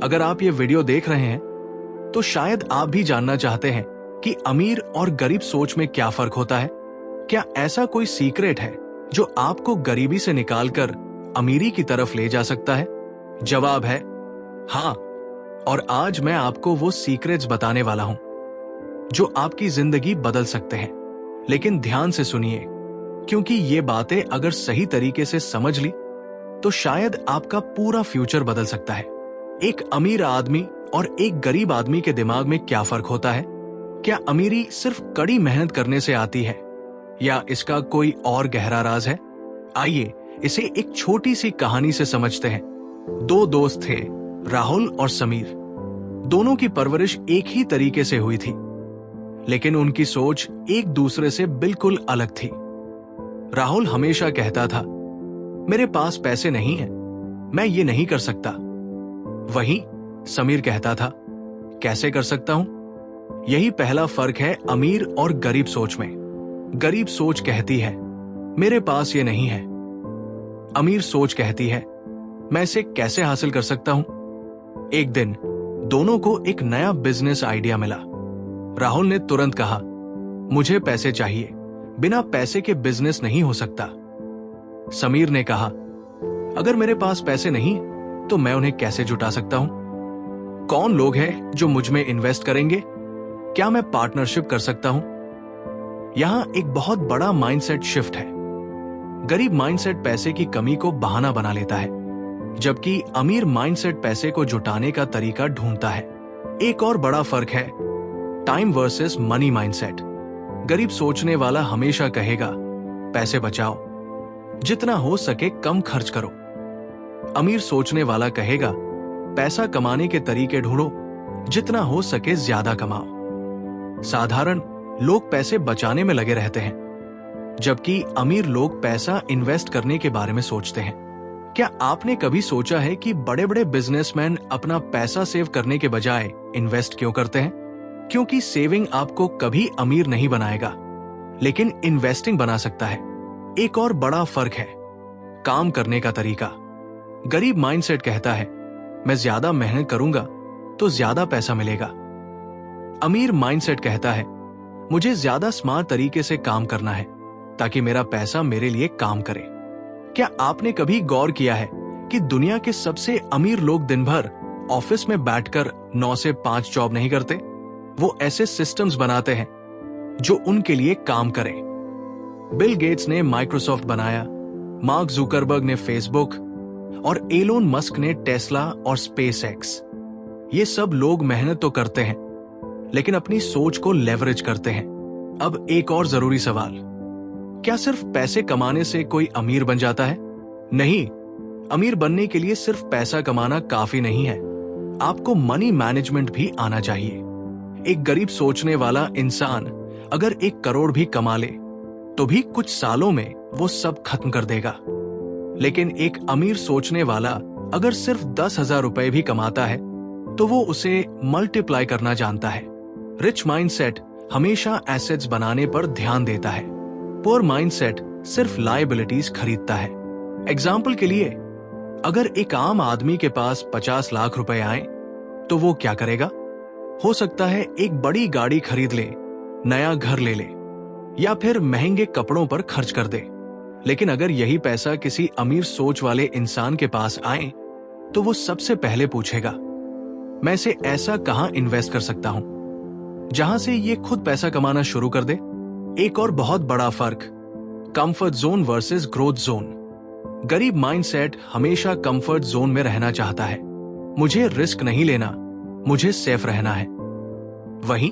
अगर आप ये वीडियो देख रहे हैं तो शायद आप भी जानना चाहते हैं कि अमीर और गरीब सोच में क्या फर्क होता है। क्या ऐसा कोई सीक्रेट है जो आपको गरीबी से निकालकर अमीरी की तरफ ले जा सकता है? जवाब है हाँ। और आज मैं आपको वो सीक्रेट्स बताने वाला हूं जो आपकी जिंदगी बदल सकते हैं। लेकिन ध्यान से सुनिए, क्योंकि ये बातें अगर सही तरीके से समझ ली तो शायद आपका पूरा फ्यूचर बदल सकता है। एक अमीर आदमी और एक गरीब आदमी के दिमाग में क्या फर्क होता है? क्या अमीरी सिर्फ कड़ी मेहनत करने से आती है या इसका कोई और गहरा राज है? आइए इसे एक छोटी सी कहानी से समझते हैं। दो दोस्त थे, राहुल और समीर। दोनों की परवरिश एक ही तरीके से हुई थी, लेकिन उनकी सोच एक दूसरे से बिल्कुल अलग थी। राहुल हमेशा कहता था, मेरे पास पैसे नहीं हैं, मैं ये नहीं कर सकता। वहीं समीर कहता था, कैसे कर सकता हूं? यही पहला फर्क है अमीर और गरीब सोच में। गरीब सोच कहती है, मेरे पास ये नहीं है। अमीर सोच कहती है, मैं इसे कैसे हासिल कर सकता हूं? एक दिन दोनों को एक नया बिजनेस आइडिया मिला। राहुल ने तुरंत कहा, मुझे पैसे चाहिए, बिना पैसे के बिजनेस नहीं हो सकता। समीर ने कहा, अगर मेरे पास पैसे नहीं तो मैं उन्हें कैसे जुटा सकता हूं? कौन लोग हैं जो मुझ में इन्वेस्ट करेंगे? क्या मैं पार्टनरशिप कर सकता हूं? यहां एक बहुत बड़ा माइंडसेट शिफ्ट है। गरीब माइंडसेट पैसे की कमी को बहाना बना लेता है, जबकि अमीर माइंडसेट पैसे को जुटाने का तरीका ढूंढता है। एक और बड़ा फर्क है टाइम वर्सेस मनी माइंडसेट। गरीब सोचने वाला हमेशा कहेगा, पैसे बचाओ, जितना हो सके कम खर्च करो। अमीर सोचने वाला कहेगा, पैसा कमाने के तरीके ढूंढो, जितना हो सके ज्यादा कमाओ। साधारण लोग पैसे बचाने में लगे रहते हैं, जबकि अमीर लोग पैसा इन्वेस्ट करने के बारे में सोचते हैं। क्या आपने कभी सोचा है कि बड़े बड़े बिजनेसमैन अपना पैसा सेव करने के बजाय इन्वेस्ट क्यों करते हैं? क्योंकि सेविंग आपको कभी अमीर नहीं बनाएगा, लेकिन इन्वेस्टिंग बना सकता है। एक और बड़ा फर्क है काम करने का तरीका। गरीब माइंडसेट कहता है, मैं ज्यादा मेहनत करूंगा तो ज्यादा पैसा मिलेगा। अमीर माइंडसेट कहता है, मुझे ज्यादा स्मार्ट तरीके से काम करना है ताकि मेरा पैसा मेरे लिए काम करे। क्या आपने कभी गौर किया है कि दुनिया के सबसे अमीर लोग दिन भर ऑफिस में बैठकर 9 से 5 जॉब नहीं करते? वो ऐसे सिस्टम्स बनाते हैं जो उनके लिए काम करें। बिल गेट्स ने माइक्रोसॉफ्ट बनाया, मार्क जुकरबर्ग ने फेसबुक और एलोन मस्क ने टेस्ला और स्पेस एक्स। ये सब लोग मेहनत तो करते हैं, लेकिन अपनी सोच को लेवरेज करते हैं। अब एक और जरूरी सवाल, क्या सिर्फ पैसे कमाने से कोई अमीर बन जाता है? नहीं, अमीर बनने के लिए सिर्फ पैसा कमाना काफी नहीं है, आपको मनी मैनेजमेंट भी आना चाहिए। एक गरीब सोचने वाला इंसान अगर 1 करोड़ भी कमा ले तो भी कुछ सालों में वो सब खत्म कर देगा, लेकिन एक अमीर सोचने वाला अगर सिर्फ 10,000 रुपए भी कमाता है तो वो उसे मल्टीप्लाई करना जानता है। रिच माइंडसेट हमेशा एसेट्स बनाने पर ध्यान देता है, पुअर माइंडसेट सिर्फ लायबिलिटीज खरीदता है। एग्जाम्पल के लिए, अगर एक आम आदमी के पास 50 लाख रुपए आए तो वो क्या करेगा? हो सकता है एक बड़ी गाड़ी खरीद ले, नया घर ले ले, या फिर महंगे कपड़ों पर खर्च कर दे। लेकिन अगर यही पैसा किसी अमीर सोच वाले इंसान के पास आए तो वो सबसे पहले पूछेगा, मैं इसे ऐसा कहां इन्वेस्ट कर सकता हूं जहां से ये खुद पैसा कमाना शुरू कर दे। एक और बहुत बड़ा फर्क, comfort zone versus growth zone. गरीब माइंडसेट हमेशा कंफर्ट जोन में रहना चाहता है, मुझे रिस्क नहीं लेना, मुझे सेफ रहना है। वहीं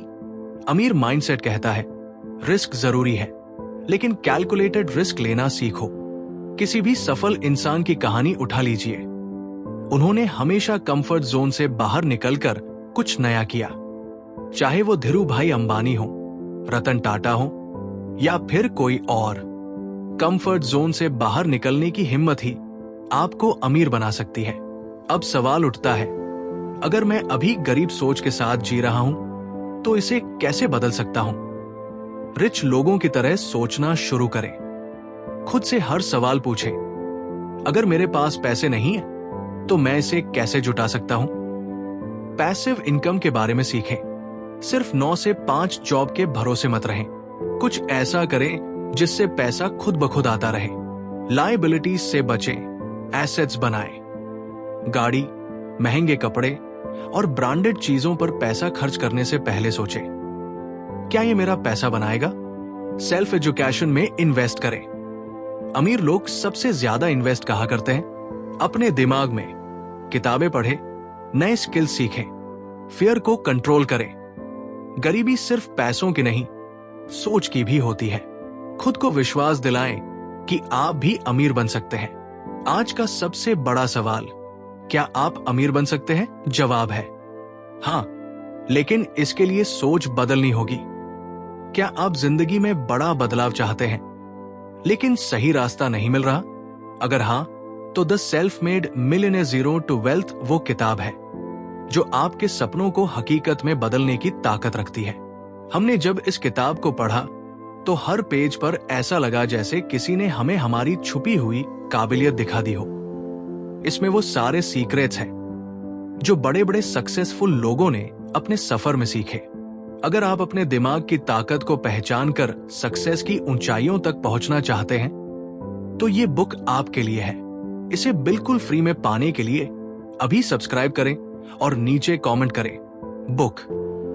अमीर माइंडसेट कहता है, रिस्क जरूरी है, लेकिन कैलकुलेटेड रिस्क लेना सीखो। किसी भी सफल इंसान की कहानी उठा लीजिए, उन्होंने हमेशा कंफर्ट जोन से बाहर निकलकर कुछ नया किया। चाहे वो धीरू भाई अंबानी हो, रतन टाटा हो या फिर कोई और, कंफर्ट जोन से बाहर निकलने की हिम्मत ही आपको अमीर बना सकती है। अब सवाल उठता है, अगर मैं अभी गरीब सोच के साथ जी रहा हूं तो इसे कैसे बदल सकता हूं? रिच लोगों की तरह सोचना शुरू करें। खुद से हर सवाल पूछें, अगर मेरे पास पैसे नहीं है तो मैं इसे कैसे जुटा सकता हूं? पैसिव इनकम के बारे में सीखें। सिर्फ 9 से 5 जॉब के भरोसे मत रहें। कुछ ऐसा करें जिससे पैसा खुद ब खुद आता रहे। लायबिलिटीज से बचें, एसेट्स बनाएं। गाड़ी, महंगे कपड़े और ब्रांडेड चीजों पर पैसा खर्च करने से पहले सोचें, क्या ये मेरा पैसा बनाएगा? सेल्फ एजुकेशन में इन्वेस्ट करें। अमीर लोग सबसे ज्यादा इन्वेस्ट कहाँ करते हैं? अपने दिमाग में। किताबें पढ़ें, नए स्किल सीखें, फियर को कंट्रोल करें। गरीबी सिर्फ पैसों की नहीं, सोच की भी होती है। खुद को विश्वास दिलाएं कि आप भी अमीर बन सकते हैं। आज का सबसे बड़ा सवाल, क्या आप अमीर बन सकते हैं? जवाब है हां, लेकिन इसके लिए सोच बदलनी होगी। क्या आप जिंदगी में बड़ा बदलाव चाहते हैं लेकिन सही रास्ता नहीं मिल रहा? अगर हां, तो the self made millionaire zero to wealth वो किताब है जो आपके सपनों को हकीकत में बदलने की ताकत रखती है। हमने जब इस किताब को पढ़ा तो हर पेज पर ऐसा लगा जैसे किसी ने हमें हमारी छुपी हुई काबिलियत दिखा दी हो। इसमें वो सारे सीक्रेट्स हैं जो बड़े बड़े सक्सेसफुल लोगों ने अपने सफर में सीखे। अगर आप अपने दिमाग की ताकत को पहचान कर सक्सेस की ऊंचाइयों तक पहुंचना चाहते हैं तो ये बुक आपके लिए है। इसे बिल्कुल फ्री में पाने के लिए अभी सब्सक्राइब करें और नीचे कमेंट करें बुक।